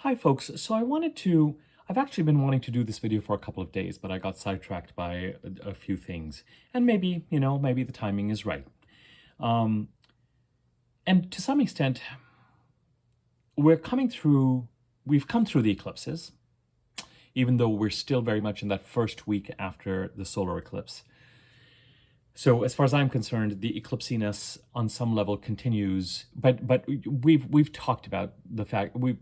Hi folks, I've actually been wanting to do this video for a couple of days, but I got sidetracked by a few things. And maybe, maybe the timing is right. Um, and to some extent, we've come through the eclipses, even though we're still very much in that first week after the solar eclipse. So as far as I'm concerned, the eclipsiness on some level continues, but we've talked about the fact we've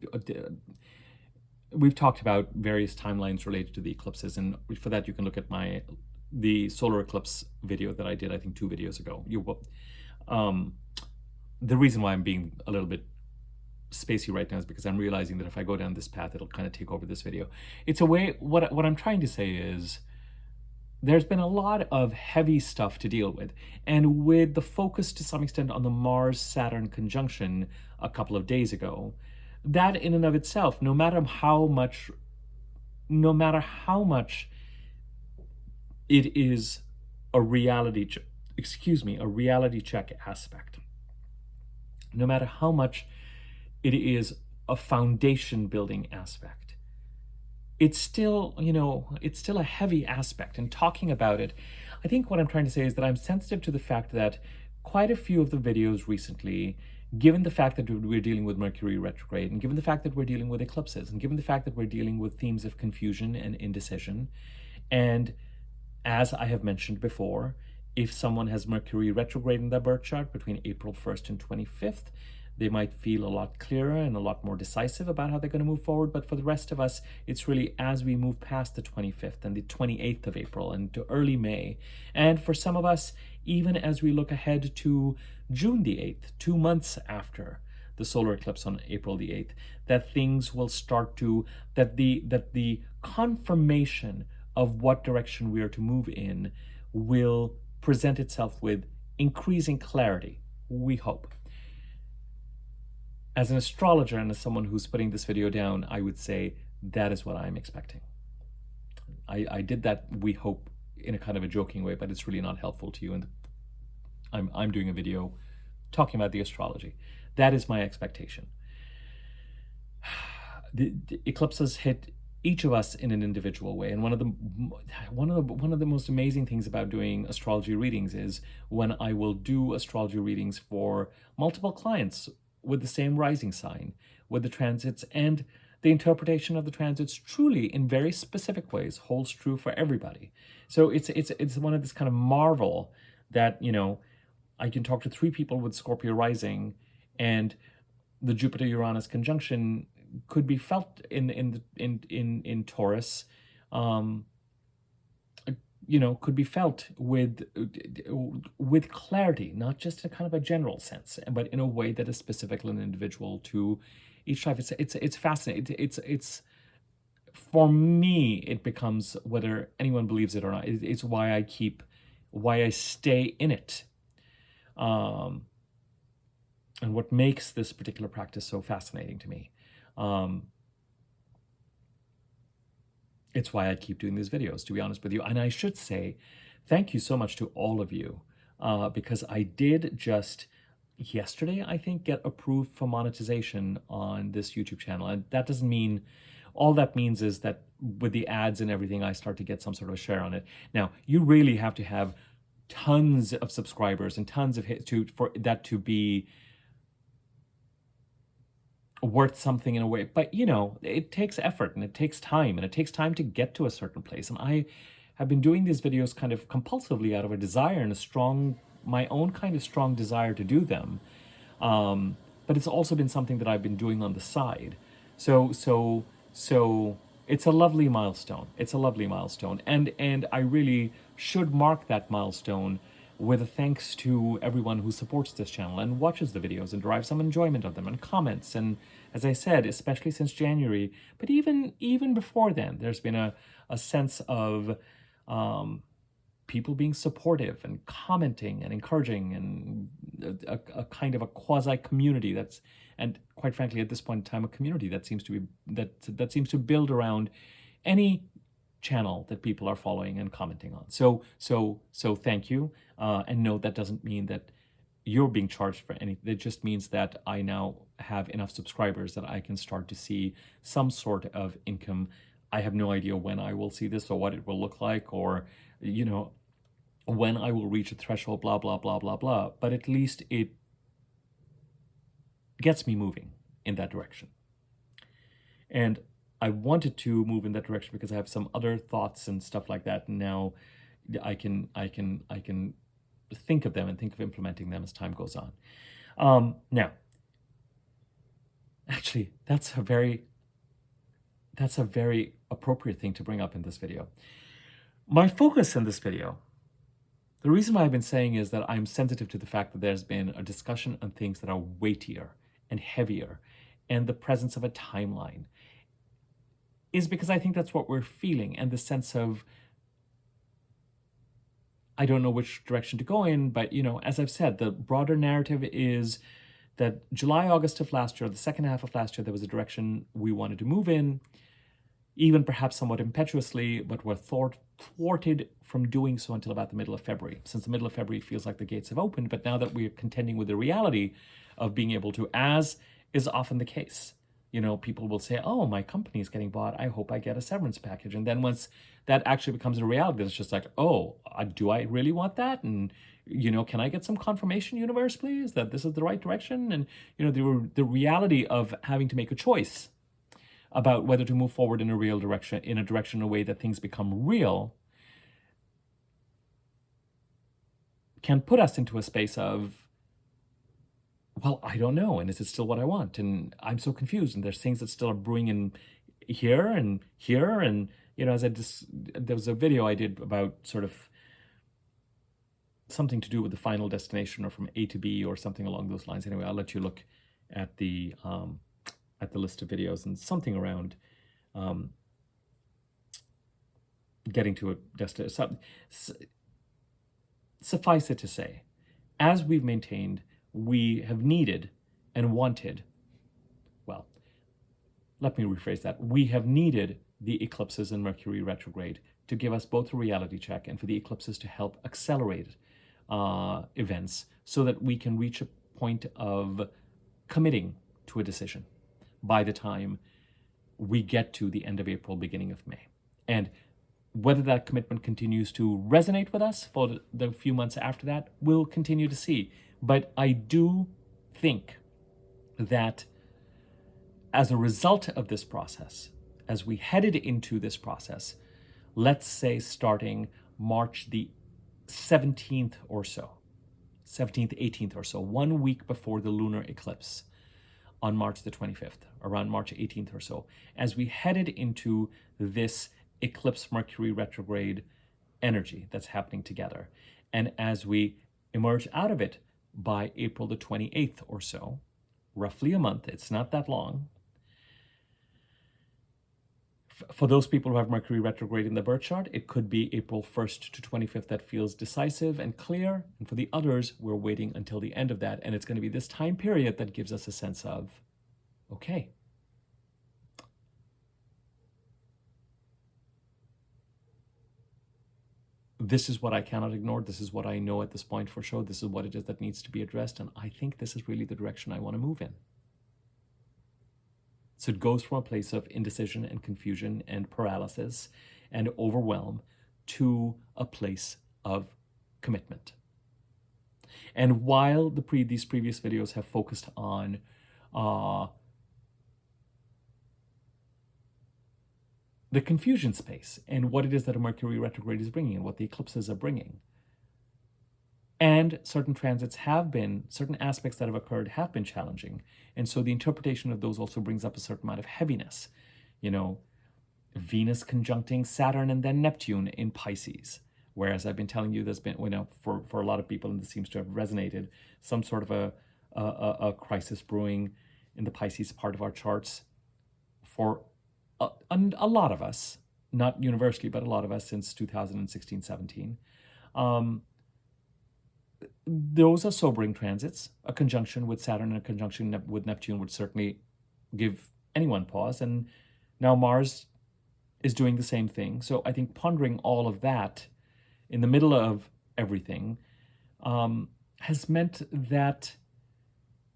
talked about various timelines related to the eclipses, and for that you can look at the solar eclipse video that I did, I think 2 videos ago. The reason why I'm being a little bit spacey right now is because I'm realizing that if I go down this path, it'll kind of take over this video. It's a way, what I'm trying to say is, there's been a lot of heavy stuff to deal with, and with the focus to some extent on the Mars-Saturn conjunction a couple of days ago, that in and of itself, no matter how much it is a reality check aspect, no matter how much it is a foundation building aspect, it's still, it's still a heavy aspect. And talking about it, I think what I'm trying to say is that I'm sensitive to the fact that quite a few of the videos recently, given the fact that we're dealing with Mercury retrograde, and given the fact that we're dealing with eclipses, and given the fact that we're dealing with themes of confusion and indecision, and as I have mentioned before, if someone has Mercury retrograde in their birth chart between April 1st and 25th, they might feel a lot clearer and a lot more decisive about how they're going to move forward. But for the rest of us, it's really as we move past the 25th and the 28th of April and to early May. And for some of us, even as we look ahead to June the 8th, 2 months after the solar eclipse on April the 8th, that things will start to, that the confirmation of what direction we are to move in will present itself with increasing clarity, we hope. As an astrologer and as someone who's putting this video down, I would say that is what I'm expecting. I did that, we hope, in a kind of a joking way, but it's really not helpful to you. And I'm doing a video talking about the astrology. That is my expectation. The eclipses hit each of us in an individual way, and one of the most amazing things about doing astrology readings is when I will do astrology readings for multiple clients with the same rising sign, with the transits, and the interpretation of the transits truly in very specific ways holds true for everybody. So it's one of this kind of marvel that, I can talk to 3 people with Scorpio rising, and the Jupiter-Uranus conjunction could be felt in Taurus, could be felt with clarity, not just in kind of a general sense, but in a way that is specific and individual to each type. It's fascinating. It's for me, it becomes, whether anyone believes it or not, it's why I stay in it, and what makes this particular practice so fascinating to me. It's why I keep doing these videos, to be honest with you. And I should say thank you so much to all of you, because I did just yesterday, I think, get approved for monetization on this YouTube channel. And that doesn't mean, all that means is that with the ads and everything, I start to get some sort of a share on it. Now, you really have to have tons of subscribers and tons of hits for that to be worth something in a way. But it takes effort, and it takes time, and it takes time to get to a certain place. And I have been doing these videos kind of compulsively out of a desire and my own kind of strong desire to do them. But it's also been something that I've been doing on the side. So it's a lovely milestone. It's a lovely milestone. And I really should mark that milestone with a thanks to everyone who supports this channel and watches the videos and derives some enjoyment of them and comments. And as I said, especially since January, but even before then, there's been a sense of people being supportive and commenting and encouraging, and a kind of a quasi-community that's, and quite frankly, at this point in time, a community that seems to build around any channel that people are following and commenting on. So thank you. And no, that doesn't mean that you're being charged for anything. It just means that I now have enough subscribers that I can start to see some sort of income. I have no idea when I will see this or what it will look like, or, you know, when I will reach a threshold, blah, blah, blah, blah, blah. But at least it gets me moving in that direction. And I wanted to move in that direction because I have some other thoughts and stuff like that. And now I can think of them and think of implementing them as time goes on. Now, actually, that's a very appropriate thing to bring up in this video. My focus in this video, the reason why I've been saying is that I'm sensitive to the fact that there's been a discussion on things that are weightier and heavier, and the presence of a timeline, is because I think that's what we're feeling, and the sense of, I don't know which direction to go in, but, you know, as I've said, the broader narrative is that July, August of last year, the second half of last year, there was a direction we wanted to move in, even perhaps somewhat impetuously, but were thwarted from doing so until about the middle of February. Since the middle of February, it feels like the gates have opened, but now that we're contending with the reality of being able to, as is often the case, you know, people will say, oh, my company is getting bought, I hope I get a severance package. And then once that actually becomes a reality, it's just like, oh, do I really want that? And, you know, can I get some confirmation, universe, please, that this is the right direction? And, you know, the reality of having to make a choice about whether to move forward in a real direction, in a way that things become real, can put us into a space of, well, I don't know, and is it still what I want? And I'm so confused, and there's things that still are brewing in here, and, you know, as there was a video I did about sort of something to do with the final destination, or from A to B, or something along those lines. Anyway, I'll let you look at the list of videos, and something around getting to a destination. Suffice it to say, as we've maintained, we have needed and wanted, well, let me rephrase that. We have needed the eclipses in Mercury retrograde to give us both a reality check, and for the eclipses to help accelerate events so that we can reach a point of committing to a decision by the time we get to the end of April, beginning of May. And whether that commitment continues to resonate with us for the few months after that, we'll continue to see. But I do think that as a result of this process, as we headed into this process, let's say starting March the 17th or so, 17th, 18th or so, 1 week before the lunar eclipse on March the 25th, around March 18th or so, as we headed into this eclipse Mercury retrograde energy that's happening together, and as we emerge out of it by April the 28th or so, roughly a month, it's not that long. For those people who have Mercury retrograde in the birth chart, it could be April 1st to 25th that feels decisive and clear. And for the others, we're waiting until the end of that. And it's going to be this time period that gives us a sense of, okay, this is what I cannot ignore. This is what I know at this point for sure. This is what it is that needs to be addressed. And I think this is really the direction I want to move in. So it goes from a place of indecision and confusion and paralysis and overwhelm to a place of commitment. And while these previous videos have focused on the confusion space and what it is that a Mercury retrograde is bringing and what the eclipses are bringing, and certain transits certain aspects that have occurred have been challenging. And so the interpretation of those also brings up a certain amount of heaviness. You know, Venus conjuncting Saturn and then Neptune in Pisces. Whereas I've been telling you, there's been, you know, for a lot of people, and this seems to have resonated, some sort of a crisis brewing in the Pisces part of our charts for a lot of us, not universally, but a lot of us since 2016, 17. Those are sobering transits. A conjunction with Saturn and a conjunction with Neptune would certainly give anyone pause. And now Mars is doing the same thing. So I think pondering all of that in the middle of everything has meant that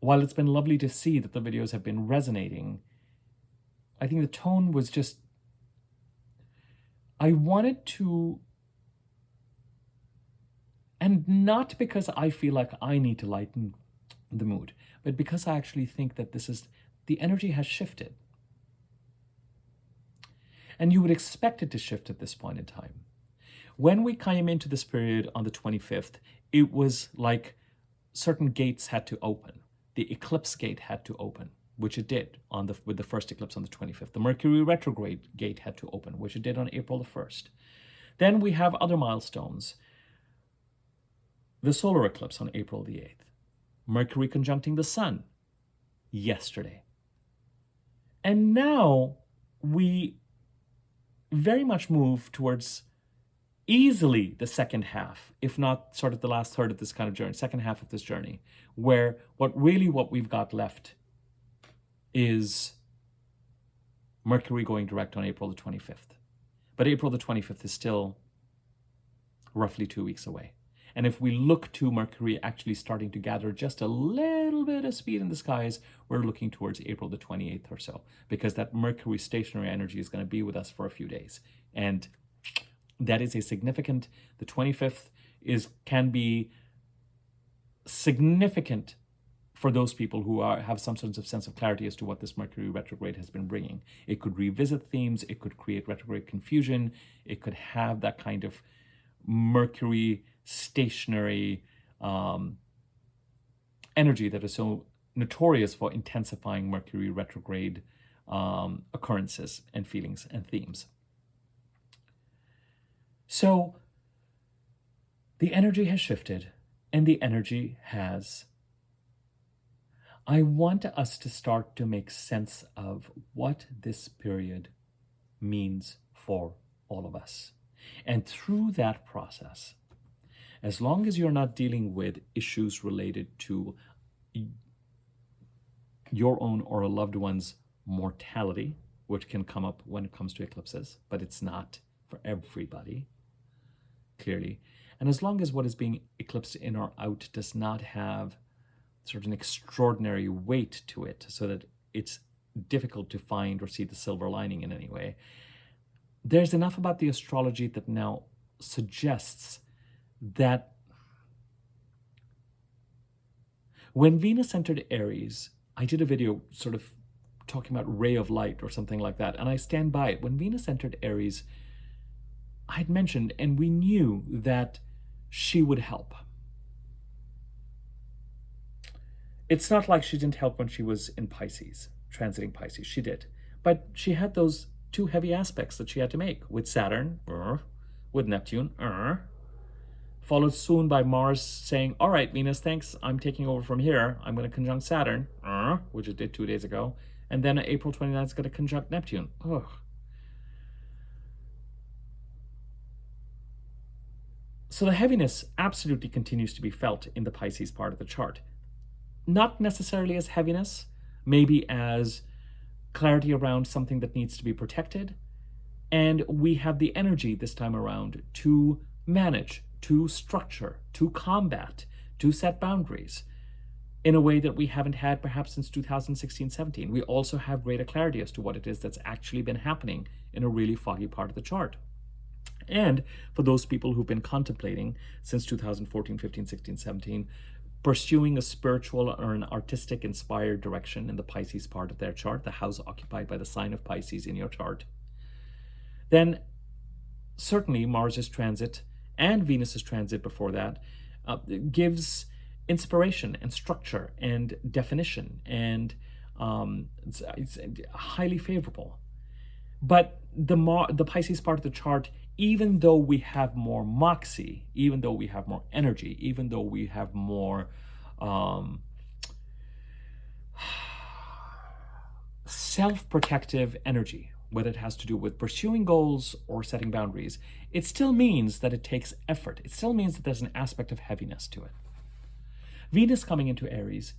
while it's been lovely to see that the videos have been resonating, I think the tone was just, I wanted to, and not because I feel like I need to lighten the mood, but because I actually think that the energy has shifted. And you would expect it to shift at this point in time. When we came into this period on the 25th, it was like certain gates had to open. The eclipse gate had to open, which it did with the first eclipse on the 25th. The Mercury retrograde gate had to open, which it did on April the 1st. Then we have other milestones. The solar eclipse on April the 8th. Mercury conjuncting the sun yesterday. And now we very much move towards easily the second half, if not sort of the last third of this kind of journey, second half of this journey, where what we've got left is Mercury going direct on April the 25th. But April the 25th is still roughly 2 weeks away. And if we look to Mercury actually starting to gather just a little bit of speed in the skies, we're looking towards April the 28th or so, because that Mercury stationary energy is going to be with us for a few days. And that is a significant, the 25th can be significant for those people who have some sort of sense of clarity as to what this Mercury retrograde has been bringing. It could revisit themes, it could create retrograde confusion, it could have that kind of Mercury stationary energy that is so notorious for intensifying Mercury retrograde occurrences and feelings and themes. So the energy has shifted, and the energy has. I want us to start to make sense of what this period means for all of us. And through that process, as long as you're not dealing with issues related to your own or a loved one's mortality, which can come up when it comes to eclipses, but it's not for everybody, clearly. And as long as what is being eclipsed in or out does not have sort of an extraordinary weight to it, so that it's difficult to find or see the silver lining in any way, there's enough about the astrology that now suggests that when Venus entered Aries, I did a video sort of talking about ray of light or something like that, and I stand by it. When Venus entered Aries, I had mentioned, and we knew that she would help. It's not like she didn't help when she was in Pisces, transiting Pisces. She did. But she had those two heavy aspects that she had to make with Saturn, with Neptune, followed soon by Mars saying, all right, Venus, thanks, I'm taking over from here. I'm going to conjunct Saturn, which it did 2 days ago. And then April 29th is going to conjunct Neptune. So the heaviness absolutely continues to be felt in the Pisces part of the chart. Not necessarily as heaviness, maybe as clarity around something that needs to be protected. And we have the energy this time around to manage, to structure, to combat, to set boundaries in a way that we haven't had perhaps since 2016-17. We also have greater clarity as to what it is that's actually been happening in a really foggy part of the chart. And for those people who've been contemplating since 2014, 15, 16, 17, pursuing a spiritual or an artistic inspired direction in the Pisces part of their chart, the house occupied by the sign of Pisces in your chart, then certainly Mars's transit and Venus's transit before that gives inspiration and structure and definition, and it's highly favorable. But the Pisces part of the chart, even though we have more moxie, even though we have more energy, even though we have more self-protective energy, whether it has to do with pursuing goals or setting boundaries, it still means that it takes effort. It still means that there's an aspect of heaviness to it. Venus coming into Aries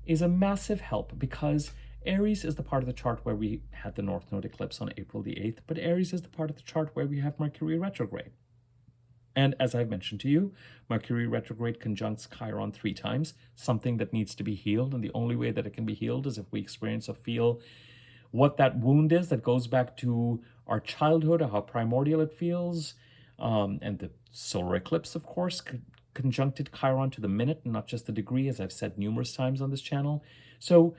is a massive help, because Aries is the part of the chart where we had the North Node eclipse on April the 8th, but Aries is the part of the chart where we have Mercury retrograde. And as I've mentioned to you, Mercury retrograde conjuncts Chiron 3 times, something that needs to be healed. And the only way that it can be healed is if we experience or feel what that wound is that goes back to our childhood, or how primordial it feels. And the solar eclipse, of course, conjuncted Chiron to the minute, and not just the degree, as I've said numerous times on this channel. So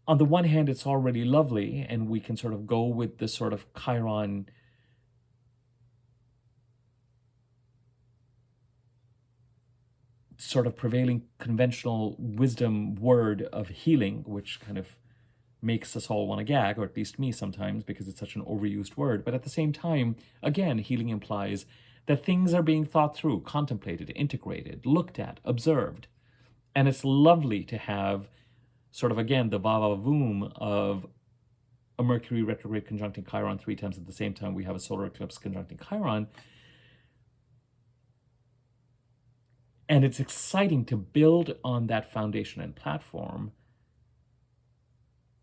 on the one hand, it's already lovely, and we can sort of go with this sort of Chiron sort of prevailing conventional wisdom word of healing, which kind of makes us all want to gag, or at least me sometimes, because it's such an overused word. But at the same time, again, healing implies that things are being thought through, contemplated, integrated, looked at, observed. And it's lovely to have sort of, again, the va-va-voom of a Mercury retrograde conjuncting Chiron 3 times at the same time we have a solar eclipse conjuncting Chiron. And it's exciting to build on that foundation and platform.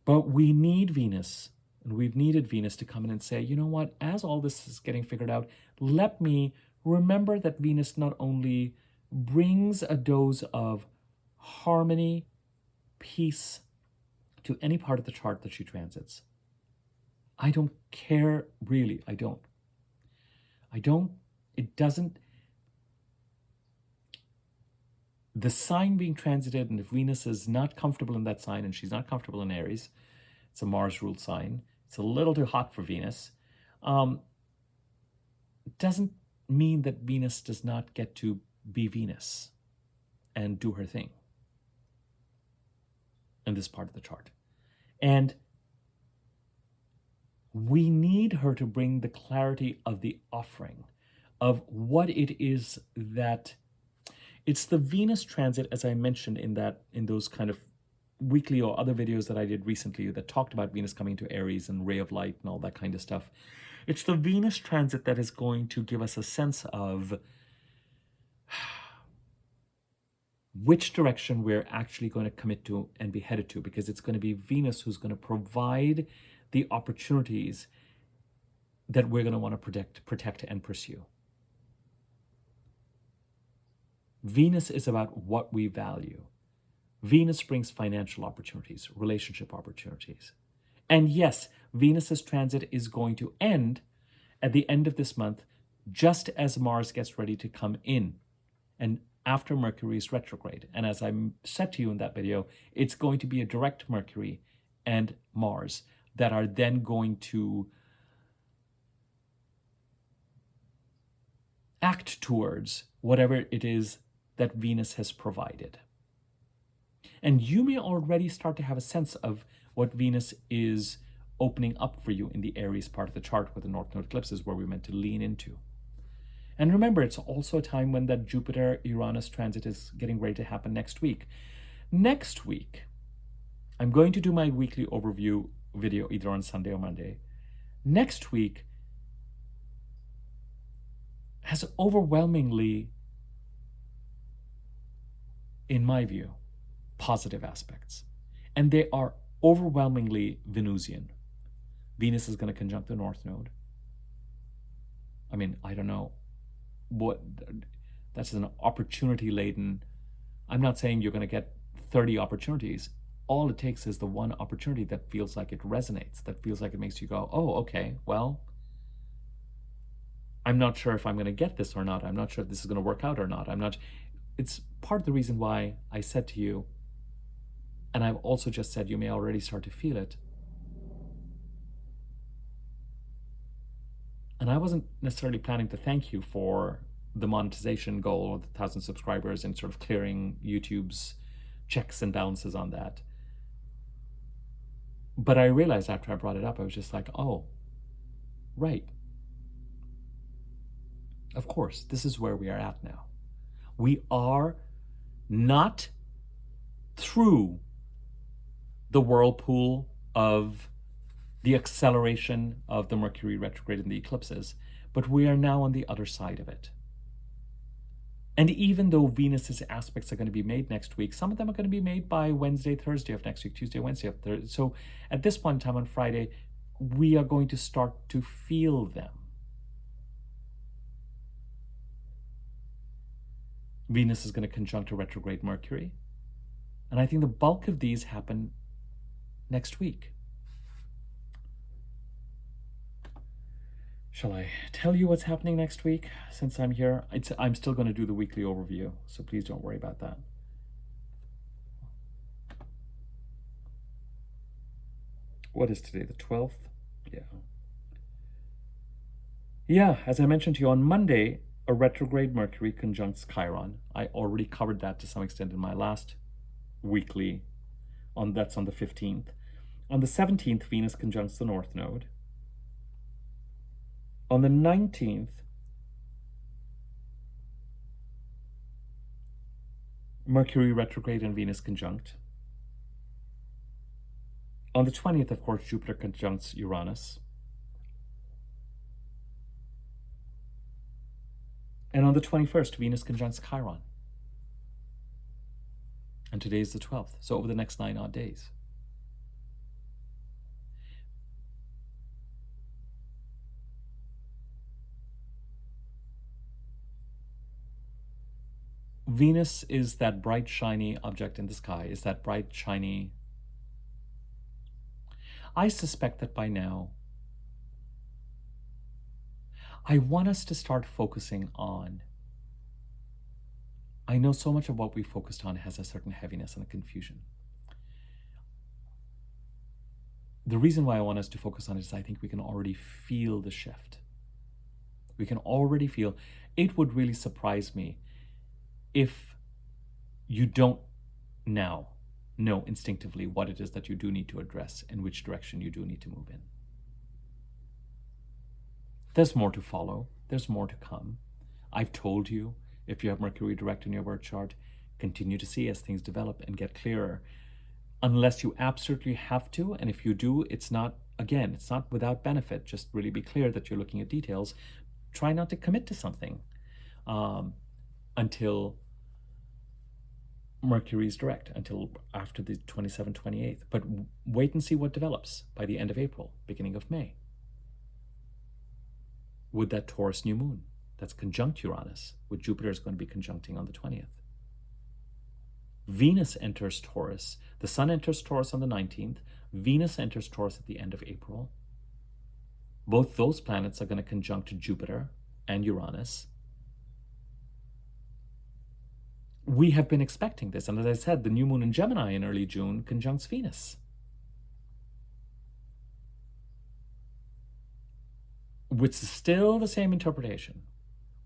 But we need Venus, and we've needed Venus to come in and say, you know what, as all this is getting figured out, let me remember that Venus not only brings a dose of harmony, peace to any part of the chart that she transits. I don't care, really, I don't. It doesn't. The sign being transited, and if Venus is not comfortable in that sign, and she's not comfortable in Aries, it's a Mars-ruled sign, it's a little too hot for Venus, it doesn't mean that Venus does not get to be Venus and do her thing in this part of the chart. And we need her to bring the clarity of the offering, of what it is that... It's the Venus transit, as I mentioned in those kind of weekly or other videos that I did recently that talked about Venus coming to Aries and ray of light and all that kind of stuff. It's the Venus transit that is going to give us a sense of which direction we're actually going to commit to and be headed to, because it's going to be Venus who's going to provide the opportunities that we're going to want to protect and pursue. Venus is about what we value. Venus brings financial opportunities, relationship opportunities. And yes, Venus's transit is going to end at the end of this month, just as Mars gets ready to come in, and after Mercury's retrograde. And as I said to you in that video, it's going to be a direct Mercury and Mars that are then going to act towards whatever it is that Venus has provided. And you may already start to have a sense of what Venus is opening up for you in the Aries part of the chart, where the North Node eclipse is, where we're meant to lean into. And remember, it's also a time when that Jupiter-Uranus transit is getting ready to happen next week. Next week, I'm going to do my weekly overview video either on Sunday or Monday. Next week has overwhelmingly, in my view, positive aspects. And they are overwhelmingly Venusian. Venus is going to conjunct the North Node. I mean, I don't know what, that's an opportunity-laden. I'm not saying you're going to get 30 opportunities. All it takes is the one opportunity that feels like it resonates, that feels like it makes you go, oh, okay, well, I'm not sure if I'm going to get this or not. I'm not sure if this is going to work out or not. It's part of the reason why I said to you, and I've also just said you may already start to feel it. And I wasn't necessarily planning to thank you for the monetization goal of the 1,000 subscribers and sort of clearing YouTube's checks and balances on that. But I realized after I brought it up, I was just like, oh, right. Of course, this is where we are at now. We are not through the whirlpool of the acceleration of the Mercury retrograde and the eclipses, but we are now on the other side of it. And even though Venus's aspects are going to be made next week, some of them are going to be made by Wednesday, Thursday of next week, Tuesday, Wednesday of Thursday. So at this point in time on Friday, we are going to start to feel them. Venus is going to conjunct a retrograde Mercury. And I think the bulk of these happen next week. Shall I tell you what's happening next week since I'm here? I'm still going to do the weekly overview, so please don't worry about that. What is today, the 12th? Yeah. Yeah, as I mentioned to you, on Monday, a retrograde Mercury conjuncts Chiron. I already covered that to some extent in my last weekly, that's on the 15th. On the 17th, Venus conjuncts the North Node. On the 19th, Mercury retrograde and Venus conjunct. On the 20th, of course, Jupiter conjuncts Uranus. And on the 21st, Venus conjuncts Chiron. And today is the 12th, so over the next 9 odd days. Venus is that bright, shiny object in the sky, is that bright, shiny. I suspect that by now, I want us to start focusing on, I know so much of what we focused on has a certain heaviness and a confusion. The reason why I want us to focus on it is I think we can already feel the shift. We can already feel, it would really surprise me if you don't now know instinctively what it is that you do need to address and which direction you do need to move in. There's more to follow. There's more to come. I've told you, if you have Mercury direct in your birth chart, continue to see as things develop and get clearer. Unless you absolutely have to, and if you do, it's not without benefit. Just really be clear that you're looking at details. Try not to commit to something until Mercury is direct, until after the 27th, 28th. But wait and see what develops by the end of April, beginning of May. With that Taurus new moon that's conjunct Uranus, with Jupiter is going to be conjuncting on the 20th. Venus enters Taurus. The Sun enters Taurus on the 19th. Venus enters Taurus at the end of April. Both those planets are going to conjunct Jupiter and Uranus. We have been expecting this. And as I said, the new moon in Gemini in early June conjuncts Venus. Which is still the same interpretation.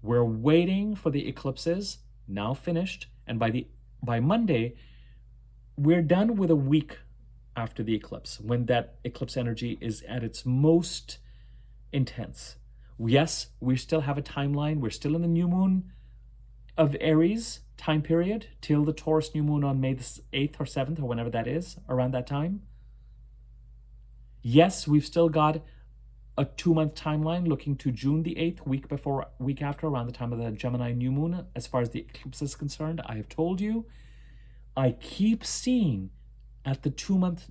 We're waiting for the eclipses, now finished, and by Monday, we're done with a week after the eclipse, when that eclipse energy is at its most intense. Yes, we still have a timeline. We're still in the new moon of Aries time period till the Taurus new moon on May the 8th or 7th or whenever that is, around that time. Yes, we've still got a 2-month timeline looking to June the 8th, week after, around the time of the Gemini new moon. As far as the eclipse is concerned, I have told you, I keep seeing at the 2-month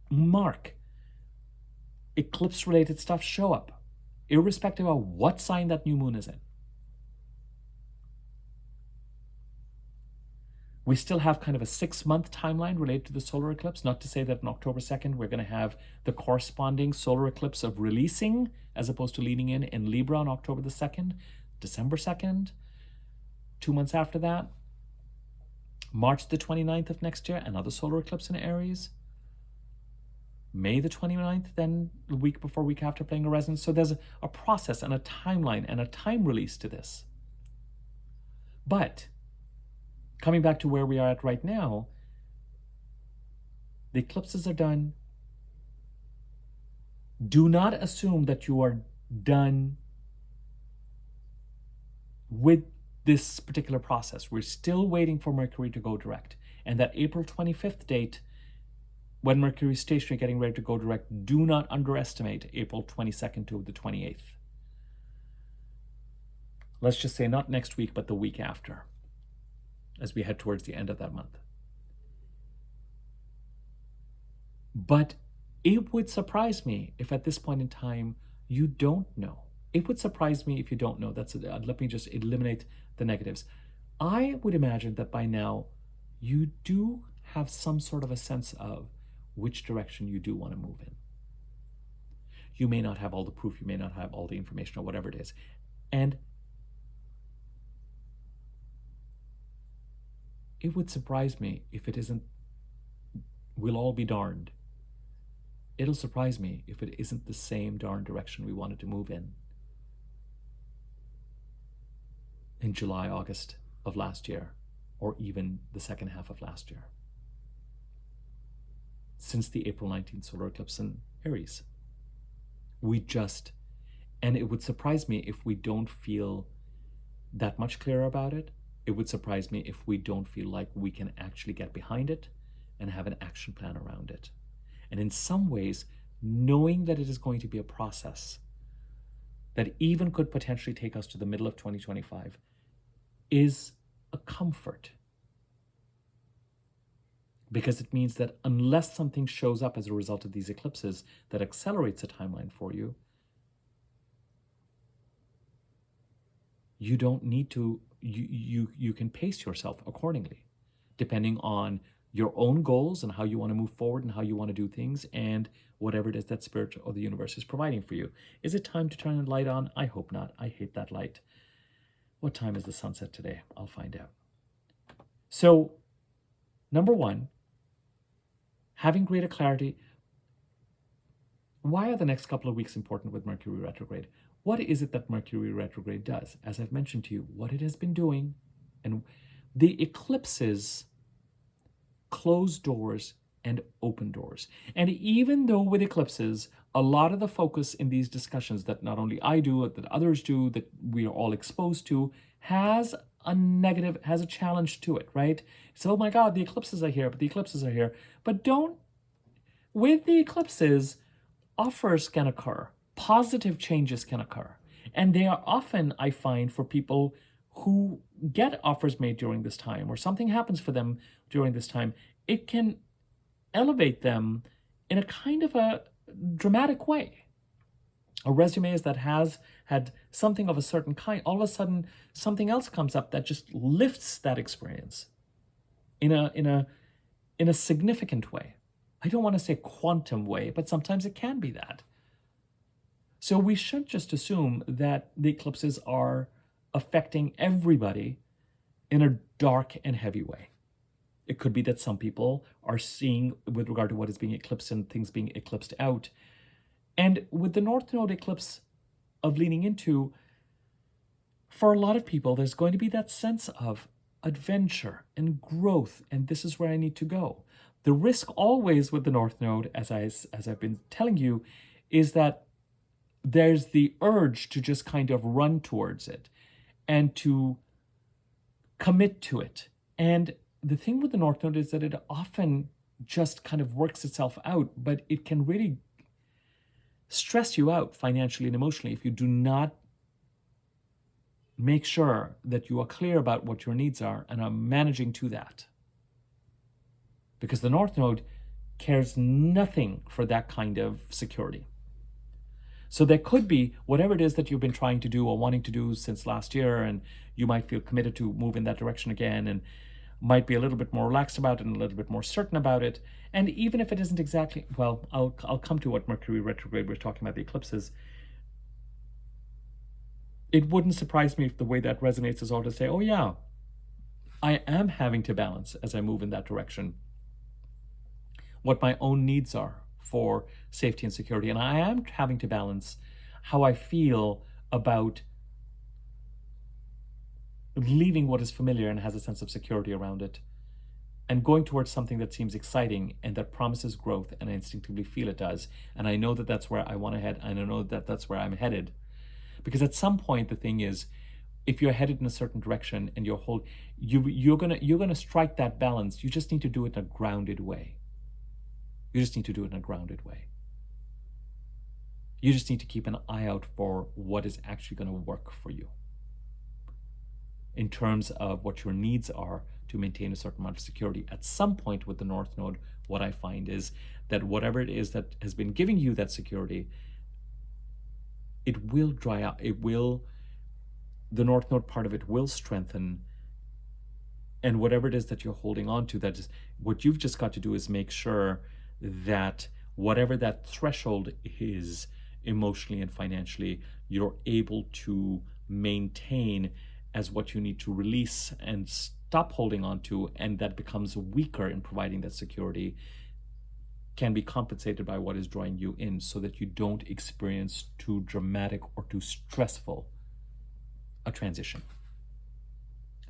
mark, eclipse-related stuff show up, irrespective of what sign that new moon is in. We still have kind of a 6-month timeline related to the solar eclipse. Not to say that on October 2nd, we're going to have the corresponding solar eclipse of releasing as opposed to leading in Libra on October the 2nd, December 2nd, 2 months after that, March the 29th of next year, another solar eclipse in Aries. May the 29th, then the week before, week after, playing a resonance. So there's a process and a timeline and a time release to this. But coming back to where we are at right now, the eclipses are done. Do not assume that you are done with this particular process. We're still waiting for Mercury to go direct. And that April 25th date, when Mercury is stationary getting ready to go direct, do not underestimate April 22nd to the 28th. Let's just say not next week, but the week after, as we head towards the end of that month. But it would surprise me if at this point in time you don't know. It would surprise me if you don't know. Let me just eliminate the negatives. I would imagine that by now you do have some sort of a sense of which direction you do want to move in. You may not have all the proof, you may not have all the information, or whatever it is. And it would surprise me if it isn't, we'll all be darned. It'll surprise me if it isn't the same darn direction we wanted to move in July, August of last year, or even the second half of last year, since the April 19th solar eclipse in Aries. And it would surprise me if we don't feel that much clearer about it. It would surprise me if we don't feel like we can actually get behind it and have an action plan around it. And in some ways, knowing that it is going to be a process that even could potentially take us to the middle of 2025 is a comfort. Because it means that unless something shows up as a result of these eclipses that accelerates the timeline for you, you don't need to, you can pace yourself accordingly, depending on your own goals and how you want to move forward and how you want to do things and whatever it is that Spirit or the universe is providing for you. Is it time to turn the light on? I hope not. I hate that light. What time is the sunset today? I'll find out. So, number one, having greater clarity. Why are the next couple of weeks important with Mercury retrograde? What is it that Mercury retrograde does? As I've mentioned to you, what it has been doing, and the eclipses close doors and open doors. And even though with eclipses, a lot of the focus in these discussions that not only I do, that others do, that we are all exposed to, has a challenge to it, right? So, oh my God, the eclipses are here, but the eclipses are here. But with the eclipses, offers can occur, positive changes can occur. And they are often, I find, for people who get offers made during this time, or something happens for them during this time, it can elevate them in a kind of a dramatic way. A resume that has had something of a certain kind, all of a sudden something else comes up that just lifts that experience in a significant way. I don't want to say quantum way, but sometimes it can be that. So we should just assume that the eclipses are affecting everybody in a dark and heavy way. It could be that some people are seeing, with regard to what is being eclipsed and things being eclipsed out. And with the North Node eclipse of leaning into, for a lot of people, there's going to be that sense of adventure and growth, and this is where I need to go. The risk always with the North Node, as I've been telling you, is that there's the urge to just kind of run towards it and to commit to it. And the thing with the North Node is that it often just kind of works itself out, but it can really stress you out financially and emotionally if you do not make sure that you are clear about what your needs are and are managing to that. Because the North Node cares nothing for that kind of security. So there could be whatever it is that you've been trying to do or wanting to do since last year, and you might feel committed to move in that direction again, and might be a little bit more relaxed about it and a little bit more certain about it. And even if it isn't exactly, well, I'll come to what Mercury retrograde we're talking about, the eclipses. It wouldn't surprise me if the way that resonates is all to say, oh yeah, I am having to balance as I move in that direction what my own needs are for safety and security. And I am having to balance how I feel about leaving what is familiar and has a sense of security around it and going towards something that seems exciting and that promises growth, and I instinctively feel it does. And I know that that's where I want to head, and I know that that's where I'm headed. Because at some point, the thing is, if you're headed in a certain direction and you're gonna strike that balance, you just need to do it in a grounded way. You just need to do it in a grounded way. You just need to keep an eye out for what is actually going to work for you in terms of what your needs are to maintain a certain amount of security. At some point with the North Node, what I find is that whatever it is that has been giving you that security, it will dry up. The North Node part of it will strengthen, And whatever it is that you're holding on to, that is what you've just got to do is make sure that whatever that threshold is emotionally and financially, you're able to maintain as what you need to release and stop holding on to, and that becomes weaker in providing that security, can be compensated by what is drawing you in, so that you don't experience too dramatic or too stressful a transition.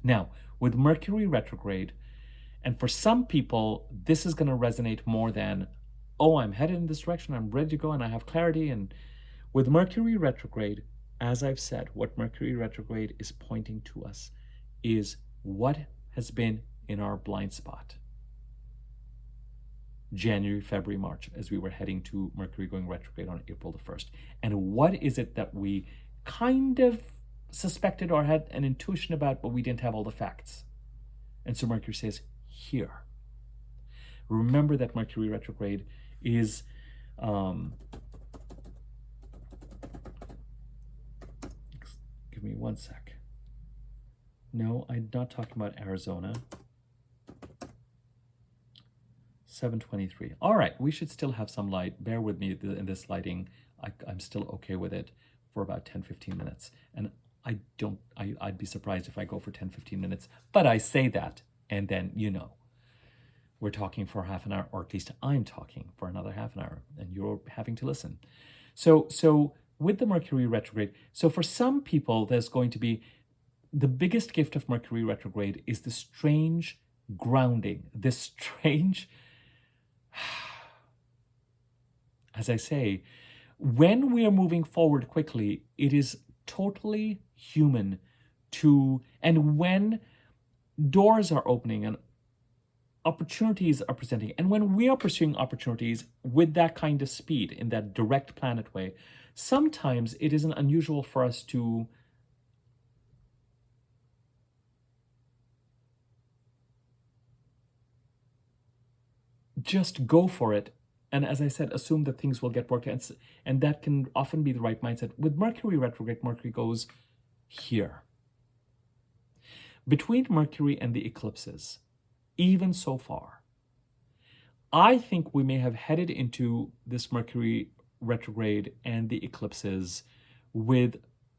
Now, with Mercury retrograde, and for some people, this is going to resonate more than, oh, I'm headed in this direction, I'm ready to go, and I have clarity. And with Mercury retrograde, as I've said, what Mercury retrograde is pointing to us is what has been in our blind spot. January, February, March, as we were heading to Mercury going retrograde on April the 1st. And what is it that we kind of suspected or had an intuition about, but we didn't have all the facts? And so Mercury says, here. Remember that Mercury retrograde is give me one sec. No, I'm not talking about Arizona. 7:23. All right, we should still have some light. Bear with me in this lighting. I'm still okay with it for about 10-15 minutes. And I'd be surprised if I go for 10-15 minutes. But I say that, and then, we're talking for half an hour, or at least I'm talking for another half an hour, and you're having to listen. So with the Mercury retrograde, so for some people, there's going to be the biggest gift of Mercury retrograde is the strange grounding, this strange, as I say, when we are moving forward quickly, it is totally human and when doors are opening and opportunities are presenting, and when we are pursuing opportunities with that kind of speed, in that direct planet way, sometimes it isn't unusual for us to just go for it. And as I said, assume that things will get worked out. And that can often be the right mindset. With Mercury retrograde, Mercury goes here. Between Mercury and the eclipses, even so far, I think we may have headed into this Mercury retrograde and the eclipses with,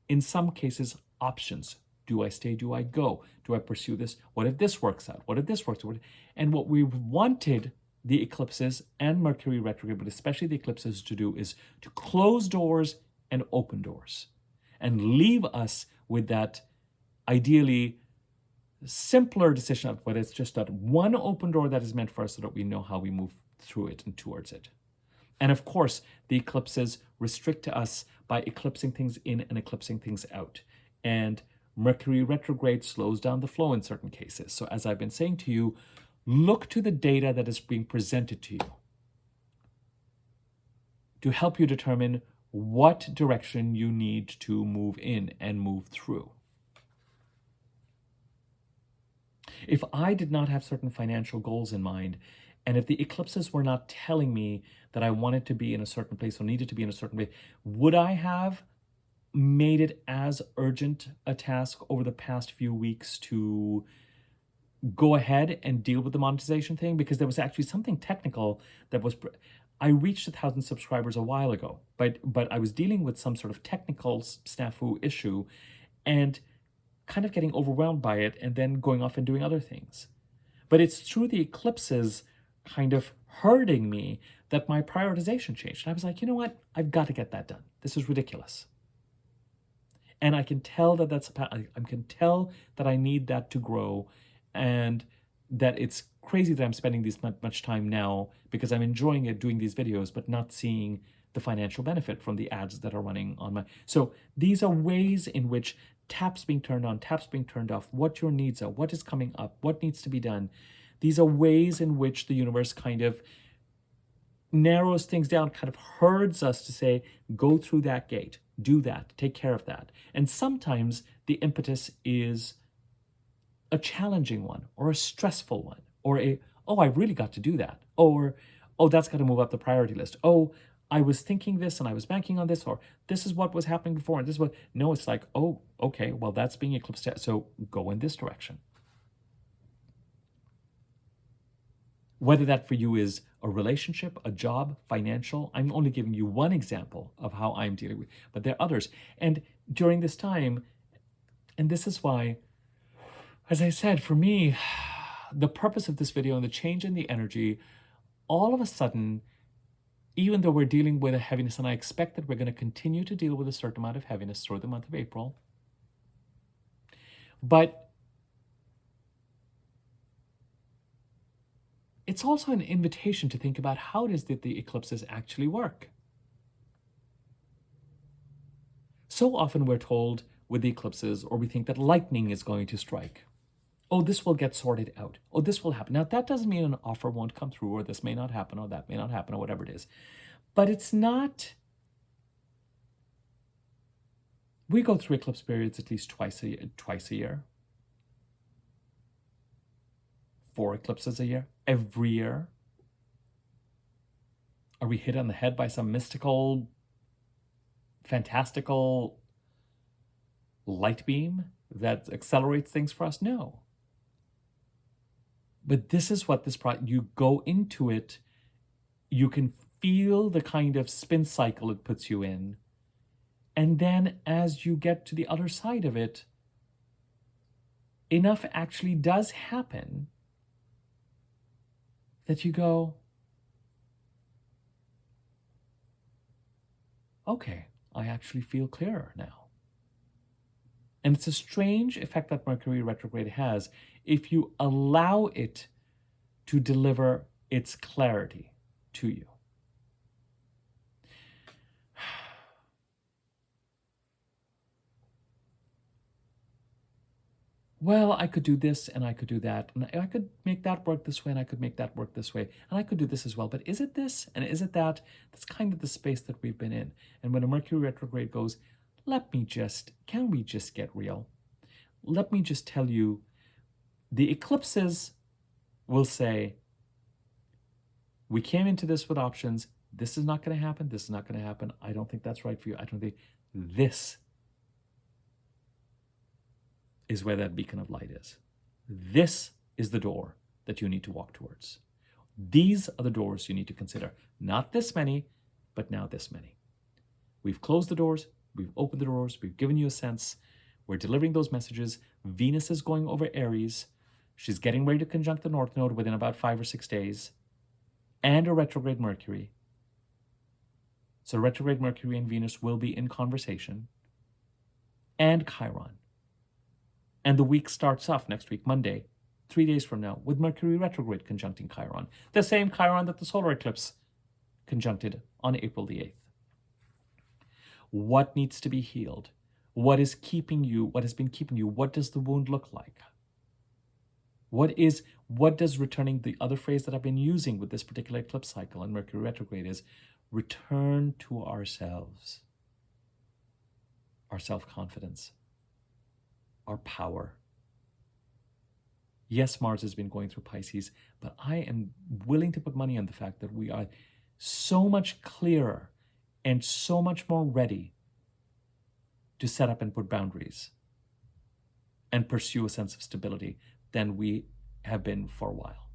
in some cases, options. Do I stay? Do I go? Do I pursue this? What if this works out? What if this works out? And what we wanted the eclipses and Mercury retrograde, but especially the eclipses, to do is to close doors and open doors and leave us with that ideally simpler decision of whether it's just that one open door that is meant for us, so that we know how we move through it and towards it. And of course, the eclipses restrict us by eclipsing things in and eclipsing things out. And Mercury retrograde slows down the flow in certain cases. So as I've been saying to you, look to the data that is being presented to you to help you determine what direction you need to move in and move through. If I did not have certain financial goals in mind, and if the eclipses were not telling me that I wanted to be in a certain place or needed to be in a certain way, would I have made it as urgent a task over the past few weeks to go ahead and deal with the monetization thing? Because there was actually something technical that was, I reached 1,000 subscribers a while ago, but I was dealing with some sort of technical snafu issue and kind of getting overwhelmed by it, and then going off and doing other things. But it's through the eclipses kind of hurting me that my prioritization changed. And I was like, you know what? I've got to get that done. This is ridiculous. And I can tell that I can tell that I need that to grow, and that it's crazy that I'm spending this much time now because I'm enjoying it doing these videos, but not seeing the financial benefit from the ads that are running on my... So these are ways in which taps being turned on, taps being turned off, what your needs are, what is coming up, what needs to be done. These are ways in which the universe kind of narrows things down, kind of herds us to say, go through that gate, do that, take care of that. And sometimes the impetus is a challenging one, or a stressful one, or I really got to do that, or, that's got to move up the priority list. I was thinking this and I was banking on this, or this is what was happening before, and this was... No, it's like, okay, well, that's being eclipsed, so go in this direction. Whether that for you is a relationship, a job, financial, I'm only giving you one example of how I'm dealing with, but there are others. And during this time, and this is why, as I said, for me, the purpose of this video and the change in the energy, all of a sudden, even though we're dealing with a heaviness, and I expect that we're going to continue to deal with a certain amount of heaviness through the month of April, but it's also an invitation to think about how it is that the eclipses actually work. So often we're told with the eclipses, or we think that lightning is going to strike. Oh, this will get sorted out. Oh, this will happen. Now, that doesn't mean an offer won't come through, or this may not happen, or that may not happen, or whatever it is. But it's not... We go through eclipse periods at least twice a year. 4 eclipses a year, every year. Are we hit on the head by some mystical, fantastical light beam that accelerates things for us? No. But this is what this you go into it, you can feel the kind of spin cycle it puts you in. And then as you get to the other side of it, enough actually does happen that you go, okay, I actually feel clearer now. And it's a strange effect that Mercury retrograde has if you allow it to deliver its clarity to you. Well, I could do this and I could do that, and I could make that work this way and I could make that work this way, and I could do this as well. But is it this and is it that? That's kind of the space that we've been in. And when a Mercury retrograde goes, can we just get real? Let me just tell you, the eclipses will say, we came into this with options. This is not going to happen. This is not going to happen. I don't think that's right for you. I don't think this is where that beacon of light is. This is the door that you need to walk towards. These are the doors you need to consider. Not this many, but now this many. We've closed the doors. We've opened the doors. We've given you a sense. We're delivering those messages. Venus is going over Aries. She's getting ready to conjunct the North Node within about 5 or 6 days. And a retrograde Mercury. So retrograde Mercury and Venus will be in conversation. And Chiron. And the week starts off next week, Monday, 3 days from now, with Mercury retrograde conjuncting Chiron. The same Chiron that the solar eclipse conjuncted on April the 8th. What needs to be healed? What is keeping you? What has been keeping you? What does the wound look like? What does returning, the other phrase that I've been using with this particular eclipse cycle and Mercury retrograde is return to ourselves, our self-confidence, our power. Yes, Mars has been going through Pisces, but I am willing to put money on the fact that we are so much clearer and so much more ready to set up and put boundaries and pursue a sense of stability than we have been for a while.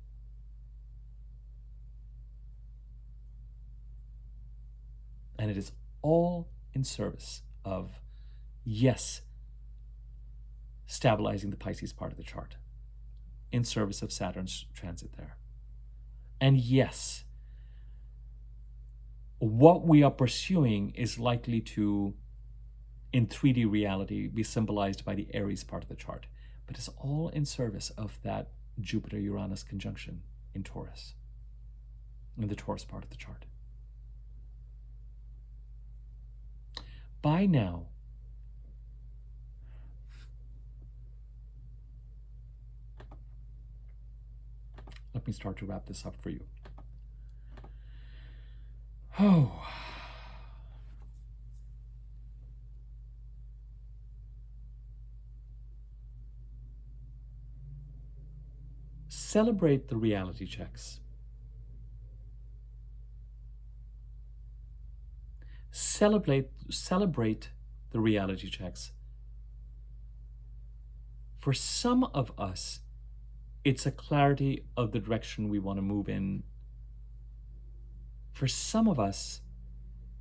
And it is all in service of, yes, stabilizing the Pisces part of the chart, in service of Saturn's transit there. And yes, what we are pursuing is likely to, in 3D reality, be symbolized by the Aries part of the chart. But it's all in service of that Jupiter-Uranus conjunction in Taurus, in the Taurus part of the chart. By now, let me start to wrap this up for you. Oh. Celebrate the reality checks. Celebrate the reality checks. For some of us, It's a clarity of the direction we want to move in. For some of us,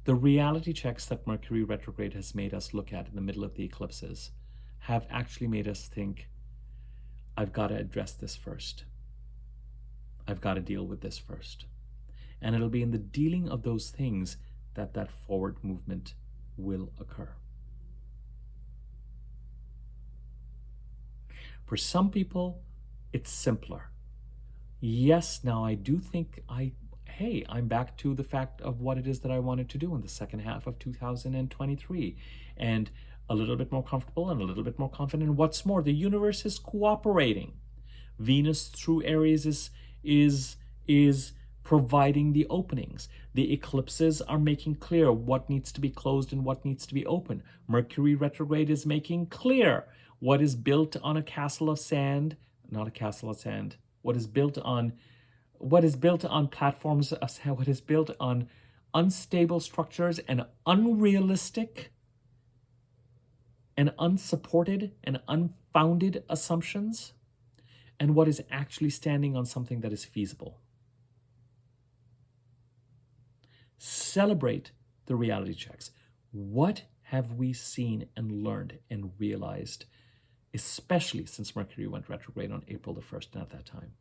the reality checks that Mercury retrograde has made us look at in the middle of the eclipses have actually made us think, I've got to address this first. I've got to deal with this first. And it'll be in the dealing of those things that that forward movement will occur. For some people, it's simpler. Yes, now I do think I'm back to the fact of what it is that I wanted to do in the second half of 2023, and a little bit more comfortable and a little bit more confident. And what's more, the universe is cooperating. Venus through Aries is providing the openings. The eclipses are making clear what needs to be closed and what needs to be open. Mercury retrograde is making clear what is built on a castle of sand, not a castle of sand, what is built on platforms, what is built on unstable structures and unrealistic and unsupported and unfounded assumptions, and what is actually standing on something that is feasible. Celebrate the reality checks. What have we seen and learned and realized, especially since Mercury went retrograde on April the 1st and at that time?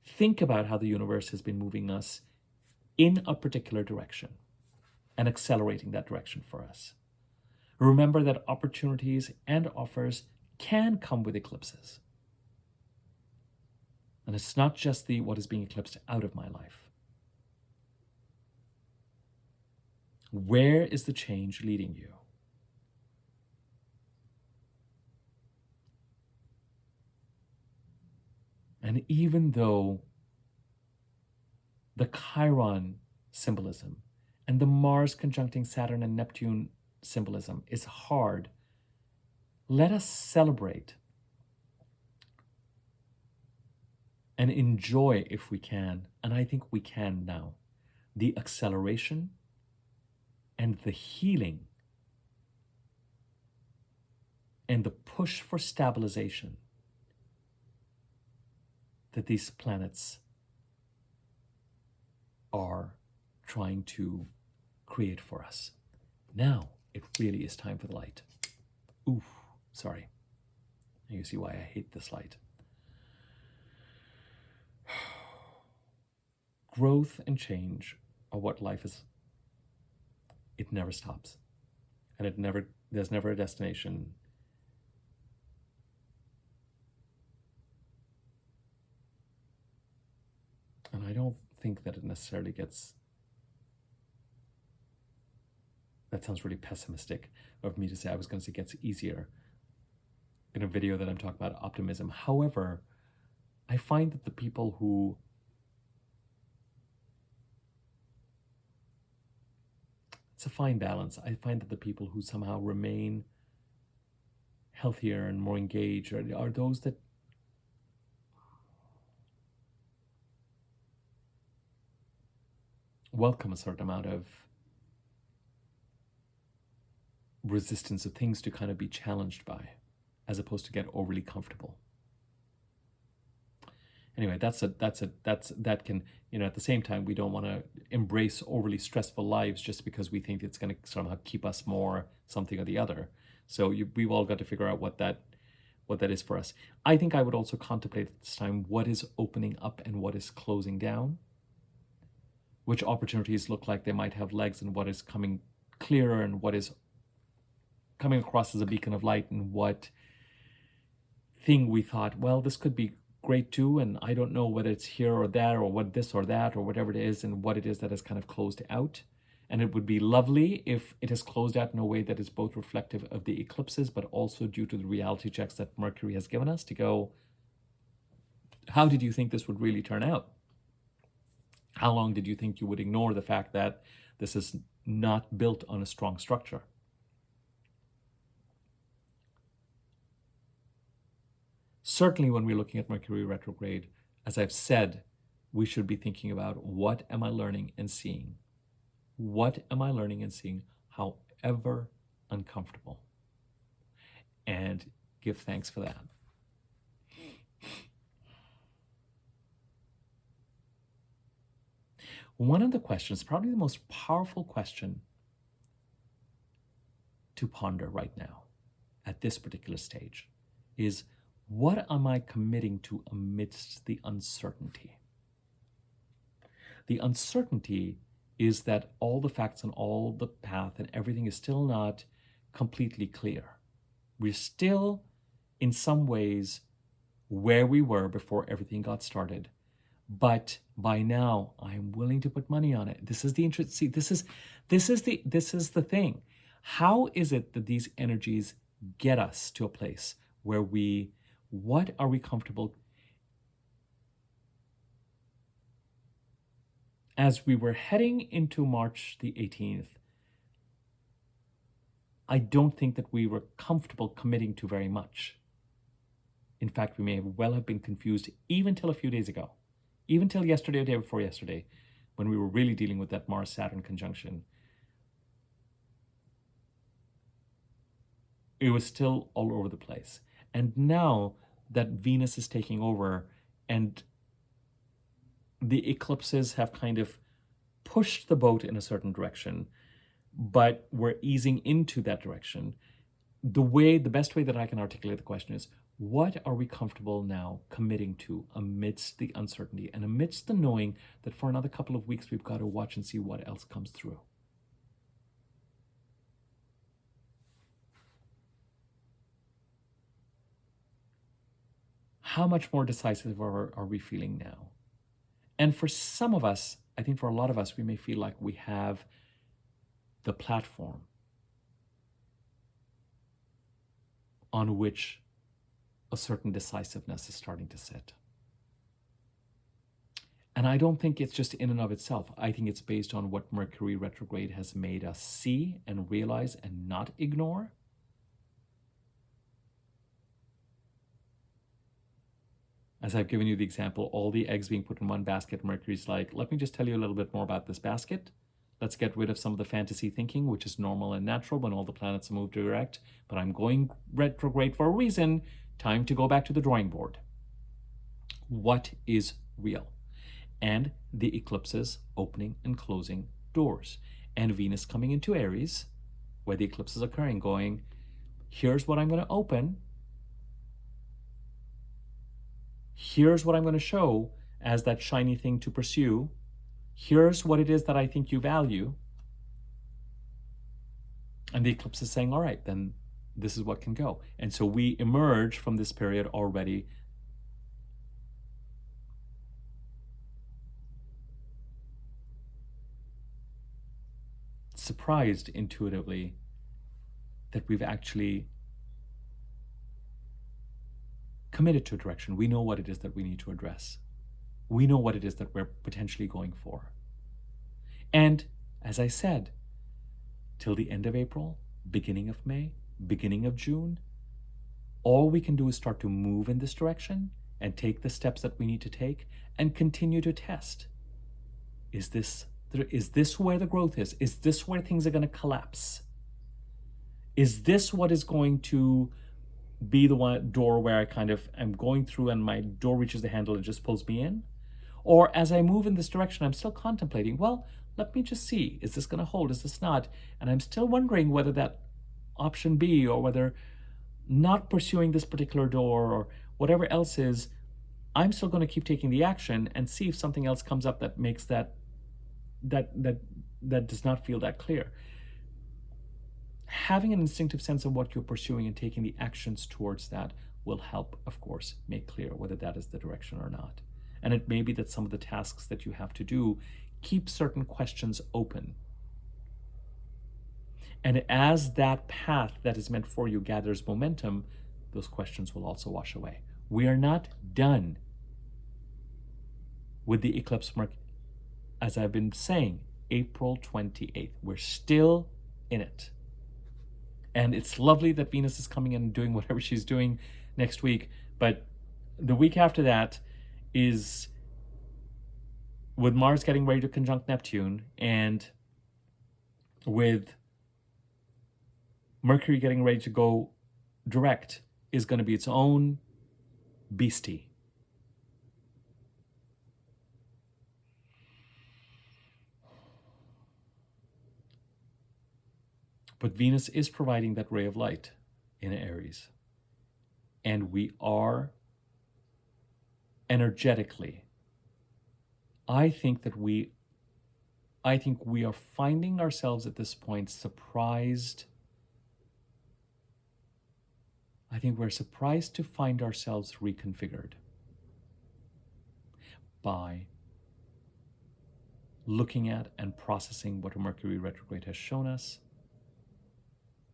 Think about how the universe has been moving us in a particular direction and accelerating that direction for us. Remember that opportunities and offers can come with eclipses. And it's not just what is being eclipsed out of my life. Where is the change leading you? And even though the Chiron symbolism and the Mars conjuncting Saturn and Neptune symbolism is hard, let us celebrate and enjoy, if we can, and I think we can now, the acceleration and the healing and the push for stabilization that these planets are trying to create for us. Now it really is time for the light. Oof, sorry. You see why I hate this light. Growth and change are what life is. It never stops. And there's never a destination. And I don't think that it necessarily gets, that sounds really pessimistic of me to say. I was going to say gets easier in a video that I'm talking about optimism. However, I find that the people who it's a fine balance. I find that the people who somehow remain healthier and more engaged are those that welcome a certain amount of resistance of things to kind of be challenged by, as opposed to get overly comfortable. Anyway, that can, at the same time, we don't want to embrace overly stressful lives just because we think it's going to somehow keep us more something or the other. So we've all got to figure out what that is for us. I think I would also contemplate at this time what is opening up and what is closing down, which opportunities look like they might have legs, and what is coming clearer and what is coming across as a beacon of light, and what thing we thought, well, this could be great too, and I don't know whether it's here or there or what this or that or whatever it is, and what it is that is kind of closed out. And it would be lovely if it is closed out in a way that is both reflective of the eclipses, but also due to the reality checks that Mercury has given us to go, how did you think this would really turn out? How long did you think you would ignore the fact that this is not built on a strong structure? Certainly when we're looking at Mercury retrograde, as I've said, we should be thinking about, what am I learning and seeing? What am I learning and seeing, however uncomfortable? And give thanks for that. One of the questions, probably the most powerful question to ponder right now at this particular stage, is what am I committing to amidst the uncertainty? The uncertainty is that all the facts and all the path and everything is still not completely clear. We're still, in some ways, where we were before everything got started. But by now, I'm willing to put money on it. This is the interest. See, this is the thing. How is it that these energies get us to a place where what are we comfortable? As we were heading into March the 18th, I don't think that we were comfortable committing to very much. In fact, we may have been confused even till a few days ago, even till yesterday or day before yesterday, when we were really dealing with that Mars-Saturn conjunction. It was still all over the place. And now that Venus is taking over and the eclipses have kind of pushed the boat in a certain direction, but we're easing into that direction. The best way that I can articulate the question is, what are we comfortable now committing to amidst the uncertainty and amidst the knowing that for another couple of weeks we've got to watch and see what else comes through? How much more decisive are we feeling now? And for some of us, I think for a lot of us, we may feel like we have the platform on which a certain decisiveness is starting to sit. And I don't think it's just in and of itself. I think it's based on what Mercury retrograde has made us see and realize and not ignore. As I've given you the example, all the eggs being put in one basket, Mercury's like, let me just tell you a little bit more about this basket. Let's get rid of some of the fantasy thinking, which is normal and natural when all the planets move direct. But I'm going retrograde for a reason. Time to go back to the drawing board. What is real? And the eclipses opening and closing doors. And Venus coming into Aries, where the eclipse is occurring, going, here's what I'm going to open. Here's what I'm going to show as that shiny thing to pursue. Here's what it is that I think you value. And the eclipse is saying, all right, then this is what can go. And so we emerge from this period already surprised intuitively that we've actually committed to a direction. We know what it is that we need to address. We know what it is that we're potentially going for. And as I said, till the end of April, beginning of May, beginning of June, all we can do is start to move in this direction and take the steps that we need to take and continue to test. Is this where the growth is? Is this where things are going to collapse? Is this what is going to be the one door where I kind of am going through and my door reaches the handle and just pulls me in? Or as I move in this direction, I'm still contemplating, well, let me just see, is this going to hold, is this not? And I'm still wondering whether that option B or whether not pursuing this particular door or whatever else is, I'm still going to keep taking the action and see if something else comes up that makes that does not feel that clear. Having an instinctive sense of what you're pursuing and taking the actions towards that will help, of course, make clear whether that is the direction or not. And it may be that some of the tasks that you have to do keep certain questions open. And as that path that is meant for you gathers momentum, those questions will also wash away. We are not done with the eclipse, as I've been saying, April 28th. We're still in it. And it's lovely that Venus is coming in and doing whatever she's doing next week. But the week after that is with Mars getting ready to conjunct Neptune and with Mercury getting ready to go direct is going to be its own beastie. But Venus is providing that ray of light in Aries. And we are energetically, I think we are finding ourselves at this point surprised. I think we're surprised to find ourselves reconfigured by looking at and processing what a Mercury retrograde has shown us,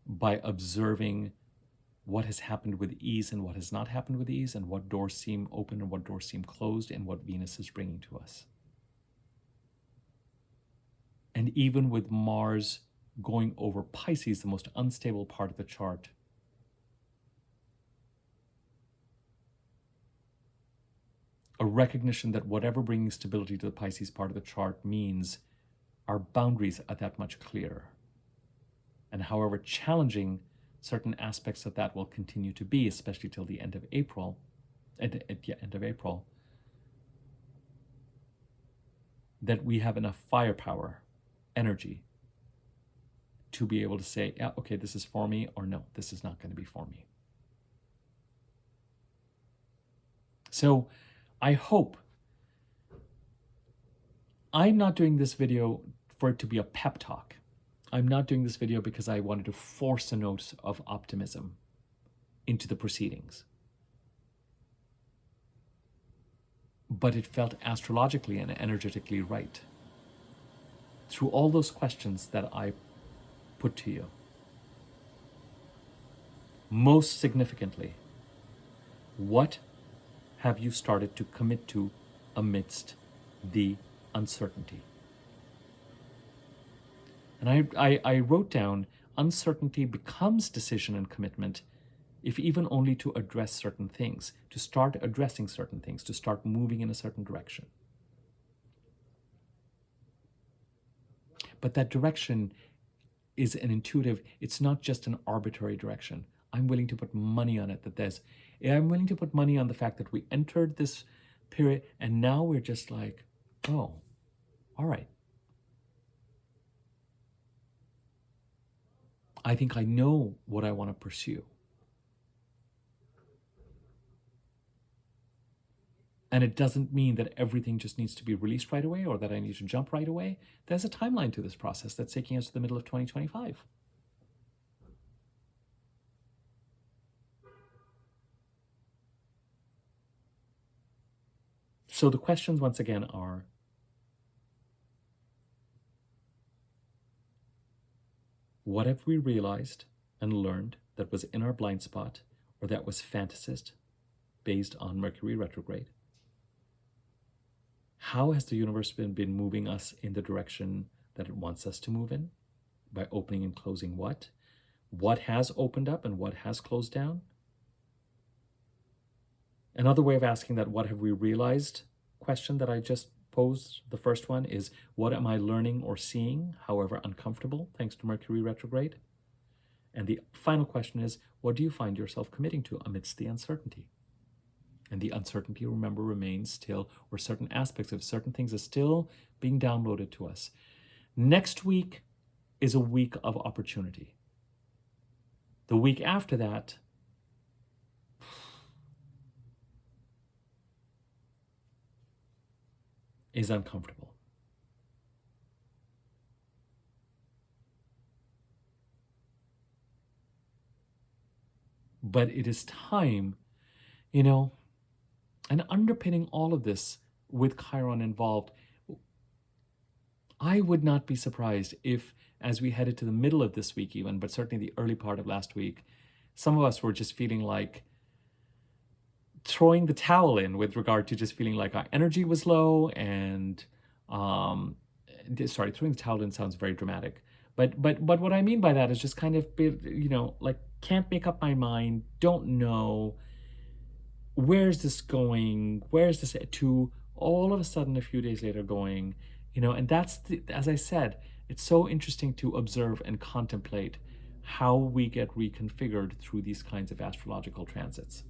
by observing what has happened with ease and what has not happened with ease, and what doors seem open and what doors seem closed, and what Venus is bringing to us. And even with Mars going over Pisces, the most unstable part of the chart, a recognition that whatever bringing stability to the Pisces part of the chart means our boundaries are that much clearer. And however challenging certain aspects of that will continue to be, especially till the end of April, that we have enough firepower, energy, to be able to say, yeah, okay, this is for me, or no, this is not going to be for me. So I hope, I'm not doing this video for it to be a pep talk. I'm not doing this video because I wanted to force a note of optimism into the proceedings. But it felt astrologically and energetically right. Through all those questions that I put to you. Most significantly, what have you started to commit to amidst the uncertainty? And I wrote down, uncertainty becomes decision and commitment if even only to address certain things, to start addressing certain things, to start moving in a certain direction. But that direction is an intuitive, it's not just an arbitrary direction. I'm willing to put money on it, I'm willing to put money on the fact that we entered this period and now we're just like, oh, all right. I think I know what I want to pursue. And it doesn't mean that everything just needs to be released right away or that I need to jump right away. There's a timeline to this process that's taking us to the middle of 2025. So the questions once again are, what have we realized and learned that was in our blind spot or that was fantasist based on Mercury retrograde? How has the universe been moving us in the direction that it wants us to move in? By opening and closing what? What has opened up and what has closed down? Another way of asking that what have we realized question that I just posed, the first one, is what am I learning or seeing, however uncomfortable, thanks to Mercury retrograde? And the final question is, what do you find yourself committing to amidst the uncertainty? And the uncertainty, remember, remains still, or certain aspects of certain things are still being downloaded to us. Next week is a week of opportunity. The week after that is uncomfortable. But it is time, and underpinning all of this with Chiron involved, I would not be surprised if, as we headed to the middle of this week even, but certainly the early part of last week, some of us were just feeling like throwing the towel in with regard to just feeling like our energy was low and, throwing the towel in sounds very dramatic. But what I mean by that is just kind of, like can't make up my mind, don't know, where's this going, where's this to all of a sudden a few days later going, and that's, as I said, it's so interesting to observe and contemplate how we get reconfigured through these kinds of astrological transits.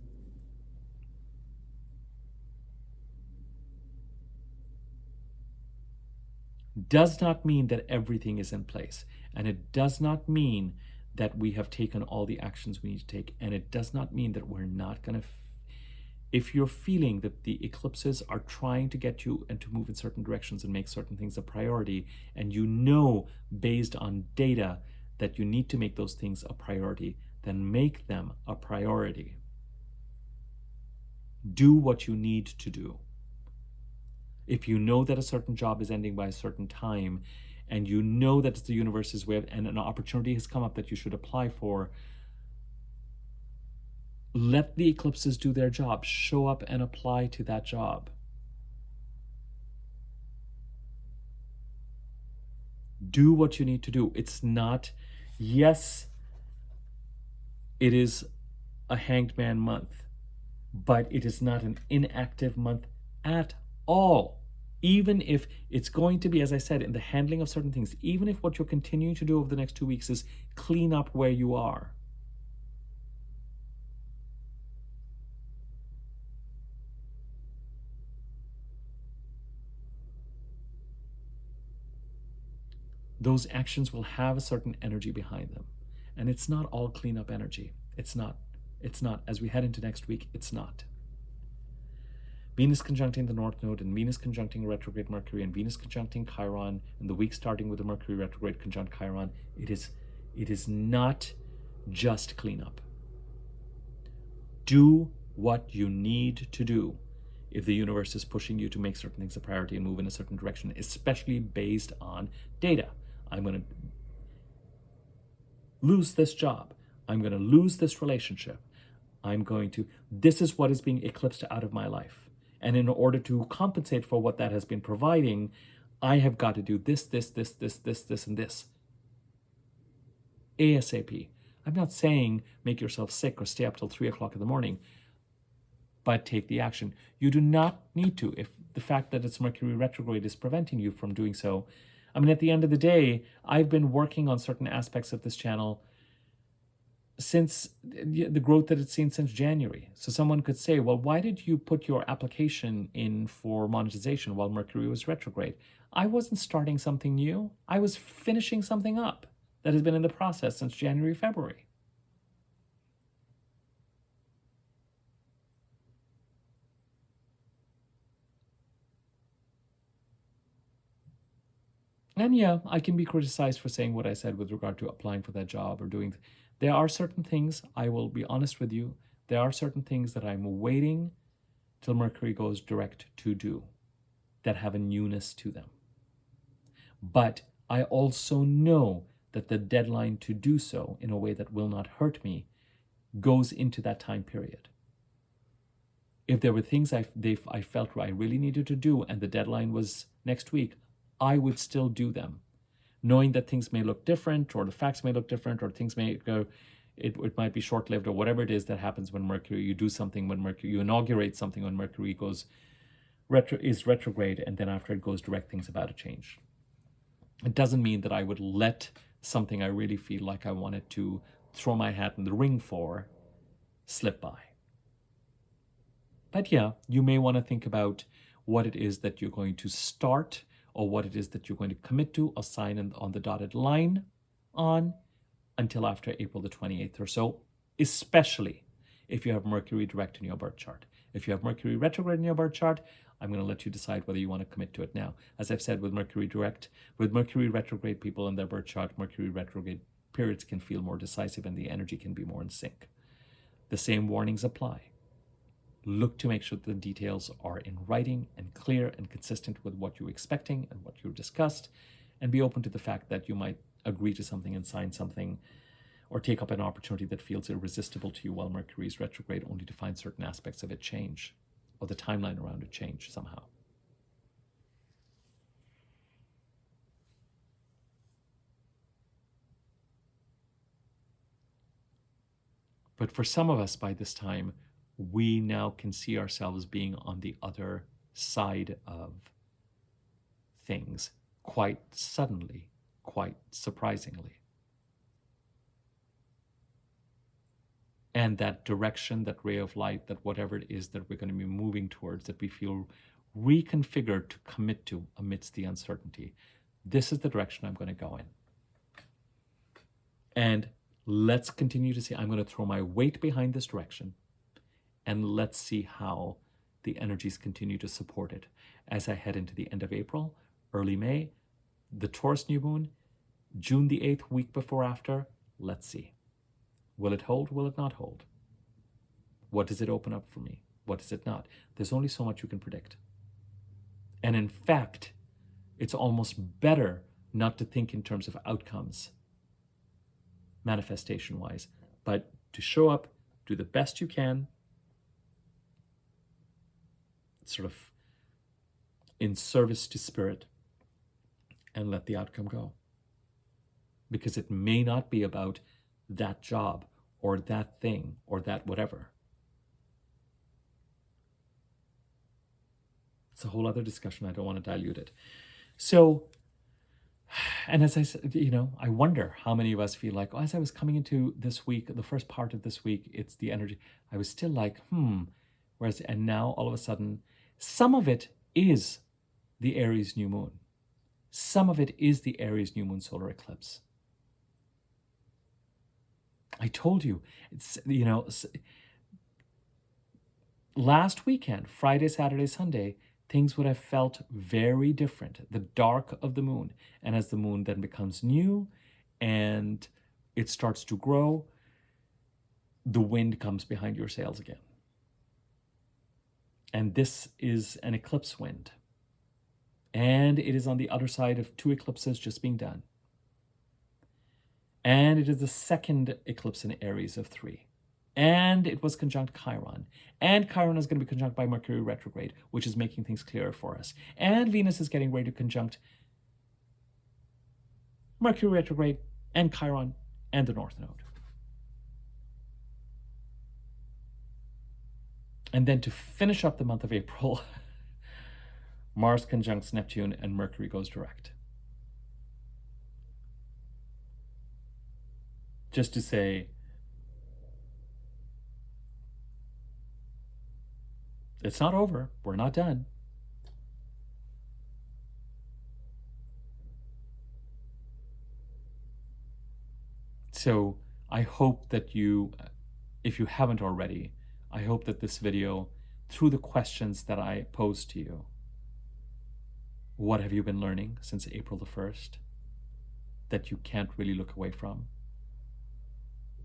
Does not mean that everything is in place. And it does not mean that we have taken all the actions we need to take. And it does not mean that we're not going to. If you're feeling that the eclipses are trying to get you and to move in certain directions and make certain things a priority, and you know based on data that you need to make those things a priority, then make them a priority. Do what you need to do. If you know that a certain job is ending by a certain time, and you know that it's the universe's way of, and an opportunity has come up that you should apply for, let the eclipses do their job. Show up and apply to that job. Do what you need to do. It's not, yes, it is a hanged man month, but it is not an inactive month at all. Even if it's going to be, as I said, in the handling of certain things, even if what you're continuing to do over the next 2 weeks is clean up where you are. Those actions will have a certain energy behind them. And it's not all cleanup energy. It's not. It's not. As we head into next week, it's not. Venus conjuncting the North Node and Venus conjuncting retrograde Mercury and Venus conjuncting Chiron, and the week starting with the Mercury retrograde conjunct Chiron, it is not just cleanup. Do what you need to do if the universe is pushing you to make certain things a priority and move in a certain direction, especially based on data. I'm going to lose this job. I'm going to lose this relationship. This is what is being eclipsed out of my life. And in order to compensate for what that has been providing, I have got to do this, and this. ASAP. I'm not saying make yourself sick or stay up till 3 o'clock in the morning, but take the action. You do not need to. If the fact that it's Mercury retrograde is preventing you from doing so, I mean, at the end of the day, I've been working on certain aspects of this channel since the growth that it's seen since January. So someone could say, well, why did you put your application in for monetization while Mercury was retrograde? I wasn't starting something new. I was finishing something up that has been in the process since January, February. And yeah, I can be criticized for saying what I said with regard to applying for that job or doing. There are certain things, I will be honest with you, there are certain things that I'm waiting till Mercury goes direct to do that have a newness to them. But I also know that the deadline to do so in a way that will not hurt me goes into that time period. If there were things I felt I really needed to do and the deadline was next week, I would still do them, knowing that things may look different or the facts may look different or things may go, it might be short-lived or whatever it is that happens when Mercury, you do something when Mercury, you inaugurate something when Mercury is retrograde, and then after it goes direct, things about to change. It doesn't mean that I would let something I really feel like I wanted to throw my hat in the ring for slip by. But yeah, you may want to think about what it is that you're going to start or what it is that you're going to commit to or sign on the dotted line on until after April the 28th or so, especially if you have Mercury direct in your birth chart. If you have Mercury retrograde in your birth chart, I'm going to let you decide whether you want to commit to it now. As I've said with Mercury direct, with Mercury retrograde people in their birth chart, Mercury retrograde periods can feel more decisive and the energy can be more in sync. The same warnings apply. Look to make sure that the details are in writing and clear and consistent with what you're expecting and what you discussed, and be open to the fact that you might agree to something and sign something or take up an opportunity that feels irresistible to you while Mercury is retrograde, only to find certain aspects of it change or the timeline around it change somehow. But for some of us by this time, we now can see ourselves being on the other side of things quite suddenly, quite surprisingly. And that direction, that ray of light, that whatever it is that we're going to be moving towards, that we feel reconfigured to commit to amidst the uncertainty, This is the direction I'm going to go in. And let's continue to see. I'm going to throw my weight behind this direction, and let's see how the energies continue to support it as I head into the end of April, early May, the Taurus new moon, June the 8th, week before after. Let's see. Will it hold? Will it not hold? What does it open up for me? What does it not? There's only so much you can predict. And in fact, it's almost better not to think in terms of outcomes, manifestation-wise, but to show up, do the best you can, sort of in service to spirit, and let the outcome go. Because it may not be about that job or that thing or that whatever. It's a whole other discussion. I don't want to dilute it. So, and as I said, I wonder how many of us feel like, as I was coming into this week, the first part of this week, it's the energy. I was still like, Whereas, and now all of a sudden, some of it is the Aries new moon. Some of it is the Aries new moon solar eclipse. I told you, it's, last weekend, Friday, Saturday, Sunday, things would have felt very different. The dark of the moon. And as the moon then becomes new and it starts to grow, the wind comes behind your sails again. And this is an eclipse wind. And it is on the other side of 2 eclipses just being done. And it is the second eclipse in Aries of 3. And it was conjunct Chiron. And Chiron is going to be conjunct by Mercury retrograde, which is making things clearer for us. And Venus is getting ready to conjunct Mercury retrograde and Chiron and the North Node. And then to finish up the month of April, Mars conjuncts Neptune and Mercury goes direct. Just to say, it's not over. We're not done. So I hope that you, if you haven't already, I hope that this video, through the questions that I pose to you, what have you been learning since April the 1st that you can't really look away from?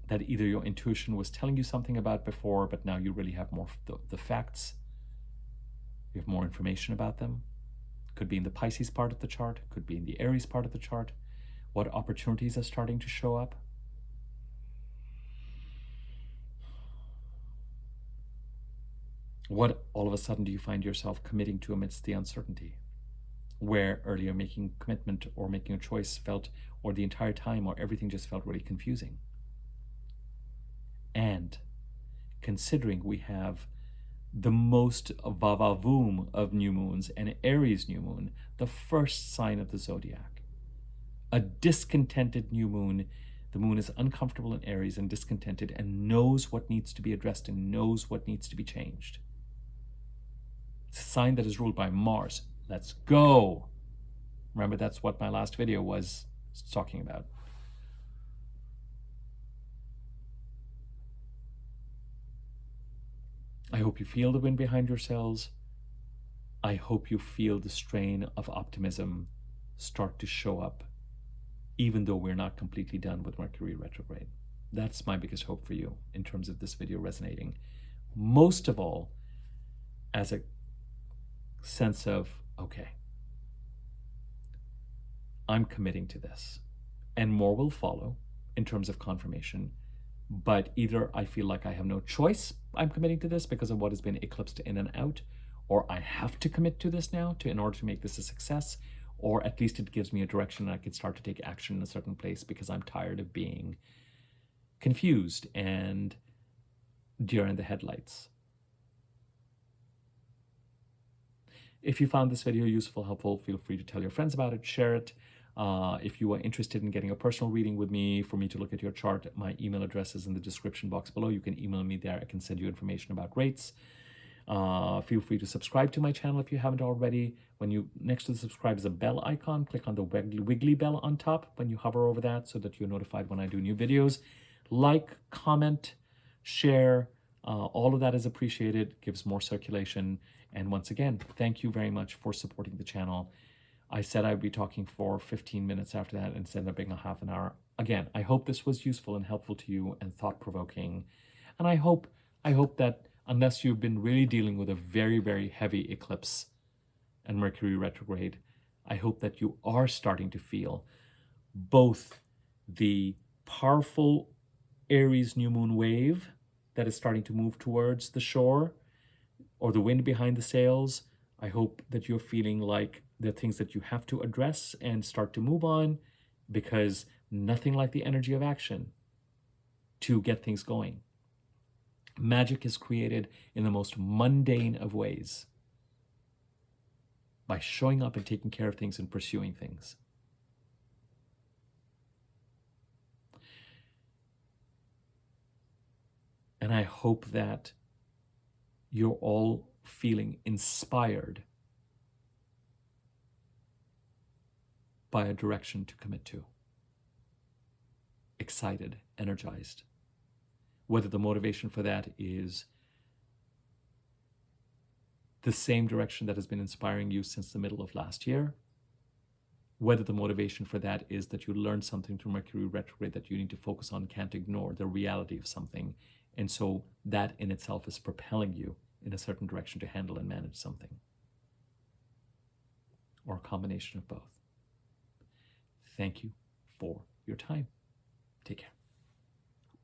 That either your intuition was telling you something about before, but now you really have more the facts. You have more information about them. Could be in the Pisces part of the chart, could be in the Aries part of the chart. What opportunities are starting to show up? What all of a sudden do you find yourself committing to amidst the uncertainty? Where earlier making a commitment or making a choice felt, or the entire time, or everything just felt really confusing. And considering we have the most vavavoom of new moons, and Aries new moon, the first sign of the zodiac, a discontented new moon. The moon is uncomfortable in Aries and discontented and knows what needs to be addressed and knows what needs to be changed. It's a sign that is ruled by Mars. Let's go. Remember, that's what my last video was talking about. I hope you feel the wind behind your sails. I hope you feel the strain of optimism start to show up, even though we're not completely done with Mercury retrograde. That's my biggest hope for you in terms of this video resonating. Most of all, as a sense of, okay, I'm committing to this, and more will follow in terms of confirmation. But either I feel like I have no choice, I'm committing to this because of what has been eclipsed in and out, or I have to commit to this now in order to make this a success, or at least it gives me a direction and I can start to take action in a certain place because I'm tired of being confused and deer in the headlights. If you found this video useful, helpful, feel free to tell your friends about it, share it. If you are interested in getting a personal reading with me, for me to look at your chart, my email address is in the description box below. You can email me there. I can send you information about rates. Feel free to subscribe to my channel if you haven't already. When you next to the subscribe is a bell icon. Click on the wiggly bell on top when you hover over that so that you're notified when I do new videos. Like, comment, share. All of that is appreciated, gives more circulation. And once again, thank you very much for supporting the channel. I said I'd be talking for 15 minutes after that instead of being a half an hour. Again, I hope this was useful and helpful to you and thought-provoking. And I hope that unless you've been really dealing with a very, very heavy eclipse and Mercury retrograde, I hope that you are starting to feel both the powerful Aries new moon wave that is starting to move towards the shore or the wind behind the sails. I hope that you're feeling like there are things that you have to address and start to move on, because nothing like the energy of action to get things going. Magic is created in the most mundane of ways, by showing up and taking care of things and pursuing things. And I hope that you're all feeling inspired by a direction to commit to. Excited, energized. Whether the motivation for that is the same direction that has been inspiring you since the middle of last year, whether the motivation for that is that you learned something through Mercury retrograde that you need to focus on, can't ignore the reality of something, and so that in itself is propelling you in a certain direction to handle and manage something, or a combination of both. Thank you for your time. Take care.